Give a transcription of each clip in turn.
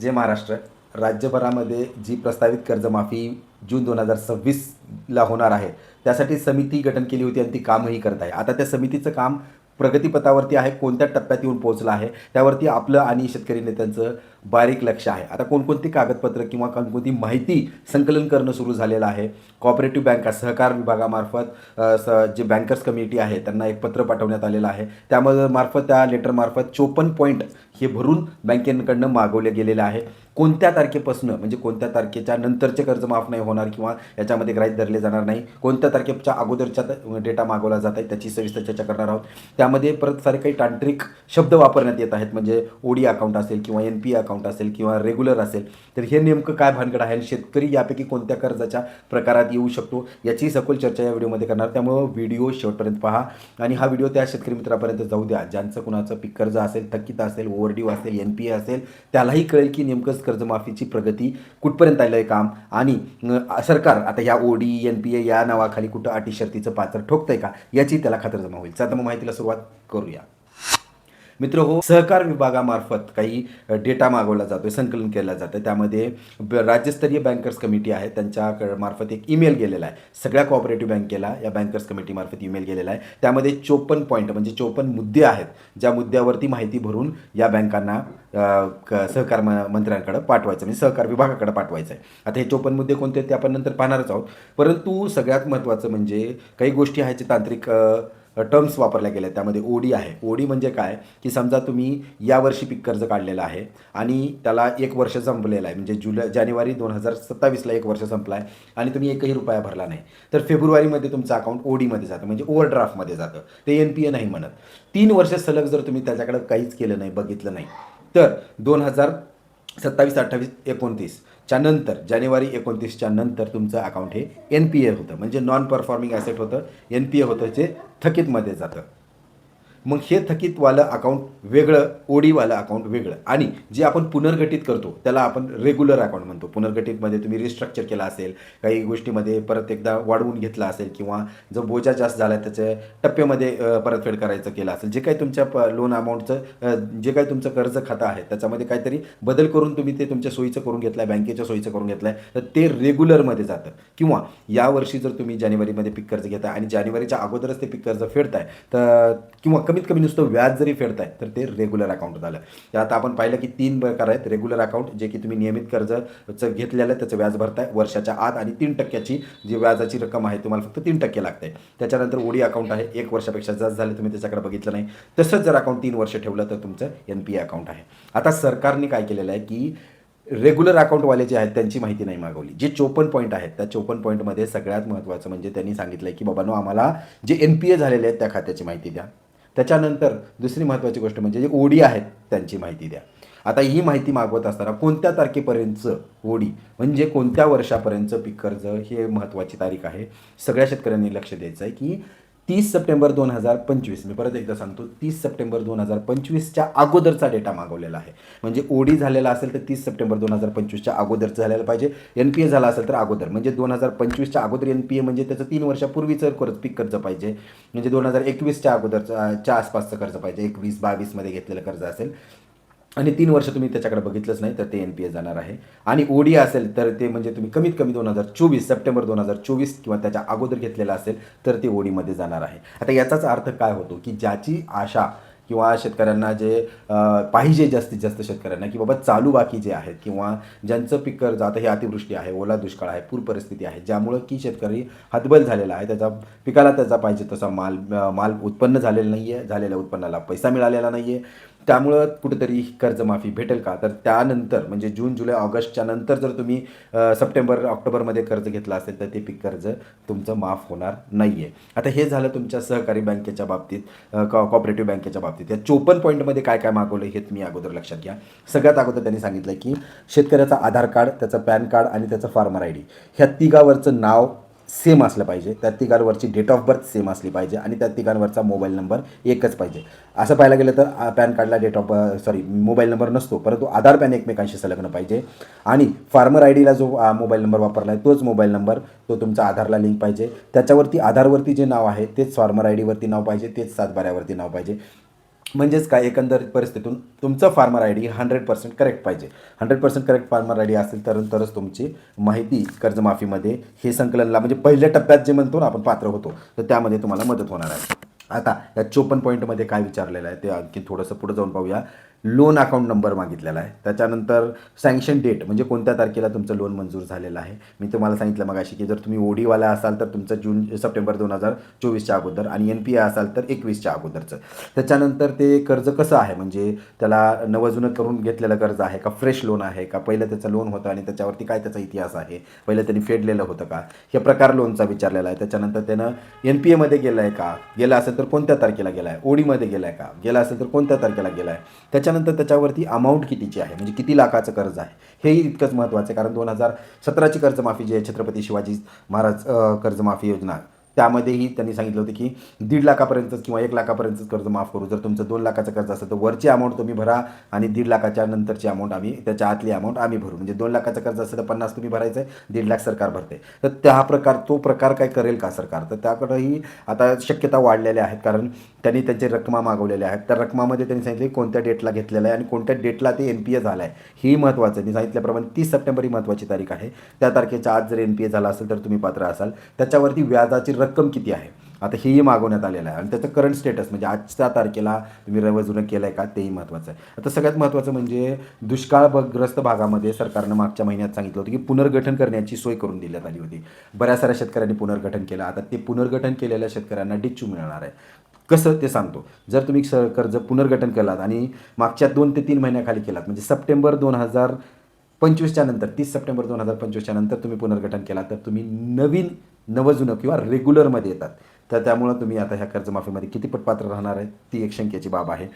जय महाराष्ट्र. राज्यभरामध्ये जी प्रस्तावित कर्जमाफी जून 2026ला होणार आहे, त्यासाठी समिती गठन केली होती आणि ती कामही करत आहे. आता त्या समितीचं काम प्रगतीपथावरती आहे, कोणत्या टप्प्यात येऊन पोहोचलं आहे, त्यावरती आपलं आणि शेतकरी नेत्यांचं बारीक लक्ष आहे. आता कोणकोणती कागदपत्र किंवा कोणकोणती माहिती संकलन करणं सुरू झालेलं आहे. कॉपरेटिव्ह बँका सहकार विभागामार्फत जे बँकर्स कमिटी आहे त्यांना एक पत्र पाठवण्यात आलेलं आहे. त्यामध्ये मार्फत त्या लेटरमार्फत 54 पॉईंट हे भरून बँकेकडनं मागवले गेलेलं आहे. कोणत्या तारखेपासून म्हणजे कोणत्या तारखेच्या नंतरचे कर्ज माफ नाही होणार किंवा याच्यामध्ये ग्राह्य धरले जाणार नाही, कोणत्या तारखेच्या अगोदरचा डेटा मागवला जात आहे त्याची सविस्तर चर्चा करणार आहोत. त्यामध्ये परत सारे काही तांत्रिक शब्द वापरण्यात येत आहेत, म्हणजे ओडी अकाउंट असेल किंवा एन पी अकाउंट असेल किंवा रेग्युलर असेल, तर हे नेमकं काय भानगड आहे आणि शेतकरी यापैकी कोणत्या कर्जाच्या प्रकारात येऊ शकतो याची सखोल चर्चा या व्हिडिओमध्ये करणार. त्यामुळं व्हिडिओ शेवटपर्यंत पहा आणि हा व्हिडिओ त्या शेतकरी मित्रापर्यंत जाऊ द्या ज्यांचं कुणाचं पीक कर्ज असेल, थकीत असेल, ओव्हरड्यू असेल, एन पी ए असेल, त्यालाही कळेल की नेमकंच कर्जमाफीची प्रगती कुठपर्यंत आलं आहे काम आणि सरकार आता या ओडी एन पी ए या नावाखाली कुठं अटी शर्तीचं पात्र ठोकतंय का याची त्याला खातरजमा होईल. तर मग माहितीला सुरुवात करूया. मित्र हो, सहकार विभागामार्फत काही डेटा मागवला जातो, संकलन केलं जातं. त्यामध्ये राज्यस्तरीय बँकर्स कमिटी आहे त्यांच्या मार्फत एक ईमेल गेलेला आहे सगळ्या कोऑपरेटिव्ह बँकेला. या बँकर्स कमिटीमार्फत ईमेल गेलेला आहे. त्यामध्ये 54 पॉईंट म्हणजे 54 मुद्दे आहेत, ज्या मुद्द्यावरती माहिती भरून या बँकांना सहकार मंत्र्यांकडे पाठवायचं म्हणजे सहकार विभागाकडे पाठवायचं आहे. आता हे 54 मुद्दे कोणते ते आपण नंतर पाहणारच आहोत. परंतु सगळ्यात महत्त्वाचं म्हणजे काही गोष्टी आहेत जे तांत्रिक टर्म्स वापरल्या गेल्या. त्यामध्ये ओडी आहे. ओडी म्हणजे काय की समजा तुम्ही यावर्षी पीक कर्ज काढलेलं आहे आणि त्याला 1 वर्ष संपलेलं आहे, म्हणजे जानेवारी 2027ला 1 वर्ष संपला आहे आणि तुम्ही एकही रुपया भरला नाही, तर फेब्रुवारीमध्ये तुमचं अकाउंट ओडीमध्ये जातं म्हणजे ओव्हरड्राफ्टमध्ये जातं. ते एन पी ए नाही म्हणत. 3 वर्ष सलग जर तुम्ही त्याच्याकडे काहीच केलं नाही, बघितलं नाही, तर 2027, 28, 29च्या नंतर जानेवारी 29च्या नंतर तुमचं अकाउंट हे एन पी ए होतं म्हणजे नॉन परफॉर्मिंग ॲसेट होतं, एन पी ए होतं, जे थकीतमध्ये जातं. मग हे थकीतवालं अकाउंट वेगळं, ओडीवालं अकाउंट वेगळं आणि जे आपण पुनर्गठित करतो त्याला आपण रेग्युलर अकाउंट म्हणतो. पुनर्गठितमध्ये तुम्ही रिस्ट्रक्चर केला असेल, काही गोष्टीमध्ये परत एकदा वाढवून घेतला असेल किंवा जो बोजा जास्त झाला आहे त्याच्या टप्प्यामध्ये परतफेड करायचं केलं असेल, जे काही तुमच्या लोन अमाऊंटचं जे काही तुमचं कर्ज खातं आहे त्याच्यामध्ये काहीतरी बदल करून तुम्ही ते तुमच्या सोयीचं करून घेतलं आहे, बँकेच्या सोयीचं करून घेतलं आहे, तर ते रेग्युलरमध्ये जातं. किंवा यावर्षी जर तुम्ही जानेवारीमध्ये पीक कर्ज घेताय आणि जानेवारीच्या अगोदरच ते पीक कर्ज फेडताय, तर किंवा कमीत कमी नुसतं व्याज जरी फेडताय तर ते रेग्युलर अकाउंट झालं. आता आपण पाहिलं की 3 प्रकार आहेत. रेग्युलर अकाउंट जे की तुम्ही नियमित कर्जचं घेतलेलं त्याचं व्याज भरताय वर्षाच्या आत आणि 3% जी व्याजाची रक्कम आहे तुम्हाला फक्त 3% लागते. त्याच्यानंतर ओडी अकाउंट आहे, 1 वर्षापेक्षा जास्त झाले तुम्ही त्याच्याकडे बघितलं नाही, तसंच जर अकाउंट 3 वर्ष ठेवलं तर तुमचं एन पी ए अकाउंट आहे. आता सरकारने काय केलेलं आहे की रेग्युलर अकाउंटवाले जे आहेत त्यांची माहिती नाही मागवली. जे 54 पॉईंट आहेत त्या 54 पॉईंटमध्ये सगळ्यात महत्त्वाचं म्हणजे त्यांनी सांगितलं की बाबांनो, आम्हाला जे एन पी ए झालेले आहेत त्या खात्याची माहिती द्या. त्याच्यानंतर दुसरी महत्त्वाची गोष्ट म्हणजे जे ओडी आहेत त्यांची माहिती द्या. आता ही माहिती मागवत असताना कोणत्या तारखेपर्यंतचं ओडी म्हणजे कोणत्या वर्षापर्यंतचं पीक कर्ज हे महत्त्वाची तारीख आहे. सगळ्या शेतकऱ्यांनी लक्ष द्यायचं आहे की 30 सप्टेंबर 2025, मी परत एकदा सांगतो, 30 सप्टेंबर 2025च्या अगोदरचा डेटा मागवलेला आहे. म्हणजे ओडी झालेला असेल तर 30 सप्टेंबर 2025च्या अगोदरचं झालेलं पाहिजे. एन पी ए झाला असेल तर अगोदर, म्हणजे 2025च्या अगोदर एन पी ए म्हणजे त्याचं 3 वर्षापूर्वीचं पीक कर्ज पाहिजे, म्हणजे 2021च्या अगोदरच्या आसपासचं कर्ज पाहिजे. 21-22मध्ये घेतलेलं कर्ज असेल आणि 3 वर्ष तुम्ही त्याच्याकडे बघितलंच नाही तर ते एन पी ए जाणार आहे. आणि ओडी असेल तर ते म्हणजे तुम्ही कमीत कमी 2024 सप्टेंबर 2024 किंवा त्याच्या अगोदर घेतलेलं असेल तर ते ओडीमध्ये जाणार आहे. आता याचाच अर्थ काय होतो की ज्याची आशा किंवा शेतकऱ्यांना जे पाहिजे जास्तीत जास्त शेतकऱ्यांना की बाबा चालू बाकी जे आहेत किंवा ज्यांचं पीक कर्ज, आता हे अतिवृष्टी आहे, ओला दुष्काळ आहे, पूर परिस्थिती आहे, ज्यामुळं की शेतकरी हतबल झालेला आहे, त्याचा पिकाला त्याचा पाहिजे तसा माल उत्पन्न झालेलं नाही आहे, झालेल्या उत्पन्नाला पैसा मिळालेला नाही आहे, त्यामुळं कुठेतरी कर्जमाफी भेटेल का, तर त्यानंतर म्हणजे जून, जुलै, ऑगस्टच्या नंतर जर तुम्ही सप्टेंबर, ऑक्टोबरमध्ये कर्ज घेतलं असेल तर ते पीक कर्ज तुमचं माफ होणार नाही आहे. आता हे झालं तुमच्या सहकारी बँकेच्या बाबतीत, कॉपरेटिव्ह बँकेच्या बाबतीत. या 54 पॉईंटमध्ये काय काय मागवलं हे तुम्ही अगोदर लक्षात घ्या. सगळ्यात अगोदर त्यांनी सांगितलं की शेतकऱ्याचं आधार कार्ड, त्याचं पॅन कार्ड आणि त्याचं फार्मर आय डी ह्या तिघावरचं नाव सेम असलं पाहिजे, त्या तिघांवरची डेट ऑफ बर्थ सेम असली पाहिजे आणि त्या तिघांवरचा मोबाईल नंबर एकच पाहिजे. असं पाहायला गेलं तर पॅन कार्डला मोबाईल नंबर नसतो, परंतु आधार पॅन एकमेकांशी संलग्न पाहिजे आणि फार्मर आय डीला जो मोबाईल नंबर वापरला आहे तोच मोबाईल नंबर तो तुमचा आधारला लिंक पाहिजे. त्याच्यावरती आधारवरती जे नाव आहे तेच फार्मर आय डीवरती नाव पाहिजे, तेच 7/12वरती नाव पाहिजे. म्हणजेच काय, एकंदरीत परिस्थितीतून तुमचं फार्मर आय डी 100% करेक्ट पाहिजे. 100% करेक्ट फार्मर आय डी असेल तरच तुमची माहिती कर्जमाफीमध्ये हे संकलनला म्हणजे पहिल्या टप्प्यात जे म्हणतो ना आपण पात्र होतो, तर त्यामध्ये तुम्हाला मदत होणार आहे. आता या 54 पॉईंटमध्ये काय विचारलेलं आहे ते आणखी थोडंसं पुढे जाऊन पाहूया. लोन अकाउंट नंबर मागितलेला आहे. त्याच्यानंतर सँक्शन डेट म्हणजे कोणत्या तारखेला तुमचं लोन मंजूर झालेलं आहे. मी तुम्हाला सांगितलं मगाशी की जर तुम्ही ओडीवाला असाल तर तुमचं सप्टेंबर 2024च्या अगोदर आणि NPA असाल तर 21च्या अगोदरचं. त्याच्यानंतर ते कर्ज कसं आहे, म्हणजे त्याला नवजुनं करून घेतलेलं कर्ज आहे का, फ्रेश लोन आहे का, पहिलं त्याचं लोन होतं आणि त्याच्यावरती काय त्याचा इतिहास आहे, पहिलं त्यांनी फेडलेलं होतं का, हे प्रकार लोनचा विचारलेला आहे. त्याच्यानंतर त्यानं NPAमध्ये गेलं आहे का, गेला असेल तर कोणत्या तारखेला गेला आहे, ओडीमध्ये गेला आहे का, गेला असेल तर कोणत्या तारखेला गेला आहे. त्याच्यानंतर त्याच्यावरती अमाऊंट कितीची आहे, म्हणजे किती लाखाचं कर्ज आहे, हेही इतकंच महत्त्वाचं आहे. कारण 2017ची कर्जमाफी जी आहे छत्रपती शिवाजी महाराज कर्जमाफी योजना, त्यामध्येही त्यांनी सांगितलं होतं की 1.5 लाखापर्यंतच किंवा 1 लाखापर्यंतच कर्ज माफ करू. जर तुमचं 2 लाखाचं कर्ज असेल तर वरची अमाऊंट तुम्ही भरा आणि 1.5 लाखाच्या नंतरची अमाऊंट आम्ही, त्याच्या आतली अमाऊंट आम्ही भरू. म्हणजे 2 लाखाचं कर्ज असेल तर 50 तुम्ही भरायचं आहे, 1.5 लाख सरकार भरते. तर तो प्रकार काय करेल का सरकार, तर त्याकडेही आता शक्यता वाढलेल्या आहेत. कारण त्यांनी त्यांचे रकमा मागवलेल्या आहेत. त्या रकमामध्ये त्यांनी सांगितले कोणत्या डेटला घेतलेलं आहे आणि कोणत्या डेटला ते NPA झालं आहे, ही महत्त्वाचं आहे. मी सांगितल्याप्रमाणे 30 सप्टेंबर ही महत्त्वाची तारीख आहे. त्या तारखेच्या आज जर NPA झाला असेल तर तुम्ही पात्र असाल. त्याच्यावरती व्याजाची रक्कम किती आहे आता हेही मागवण्यात आलेलं आहे आणि त्याचं करंट स्टेटस म्हणजे आजच्या तारखेला तुम्ही रवजुनं केलं आहे का, तेही महत्त्वाचं आहे. आता सगळ्यात महत्त्वाचं म्हणजे दुष्काळग्रस्त भागामध्ये सरकारनं मागच्या महिन्यात सांगितलं होतं की पुनर्गठन करण्याची सोय करून देण्यात आली होती. बऱ्याच साऱ्या शेतकऱ्यांनी पुनर्गठन केलं. आता ते पुनर्गठन केलेल्या शेतकऱ्यांना डिच्चू मिळणार आहे. कसं ते सांगतो. जर तुम्ही कर्ज पुनर्गठन केलात आणि मागच्या 2 ते 3 महिन्याखाली केलात, म्हणजे सप्टेंबर 2025च्या नंतर, 30 सप्टेंबर 2025च्या नंतर तुम्ही पुनर्गठन केला तर तुम्ही नवजुनं किंवा रेग्युलरमध्ये येतात. तर त्यामुळं तुम्ही आता ह्या कर्जमाफीमध्ये किती पट पात्र राहणार आहे ती एक शंकेची बाब आहे.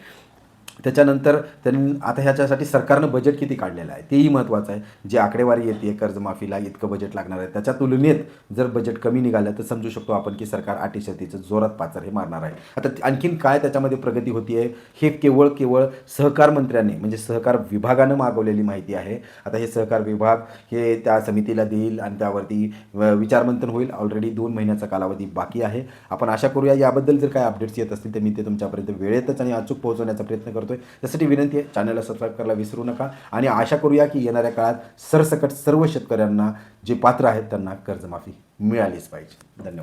त्याच्यानंतर त्यांनी आता ह्याच्यासाठी सरकारनं बजेट किती काढलेलं आहे तेही महत्त्वाचं आहे. जी आकडेवारी येते कर्जमाफीला इतकं बजेट लागणार आहे, त्याच्या तुलनेत जर बजेट कमी निघालं तर समजू शकतो आपण की सरकार अटीशर्तीचं जोरात पाचार हे मारणार आहे. आता आणखीन काय त्याच्यामध्ये प्रगती होती आहे हे केवळ सहकार मंत्र्यांनी म्हणजे सहकार विभागानं मागवलेली माहिती आहे. आता हे सहकार विभाग हे त्या समितीला देईल आणि त्यावरती विचारमंथन होईल. ऑलरेडी 2 महिन्याचा कालावधी बाकी आहे. आपण आशा करूया याबद्दल जर काय अपडेट्स येत असतील तर मी ते तुमच्यापर्यंत वेळेतच आणि अचूक पोहोचवण्याचा प्रयत्न करतो. त्यासाठी विनंती आहे, चॅनलला सबस्क्राईब करायला विसरू नका आणि आशा करूया की येणाऱ्या काळात सरसकट सर्व शेतकऱ्यांना जे पात्र आहेत त्यांना कर्जमाफी मिळालीच पाहिजे. धन्यवाद.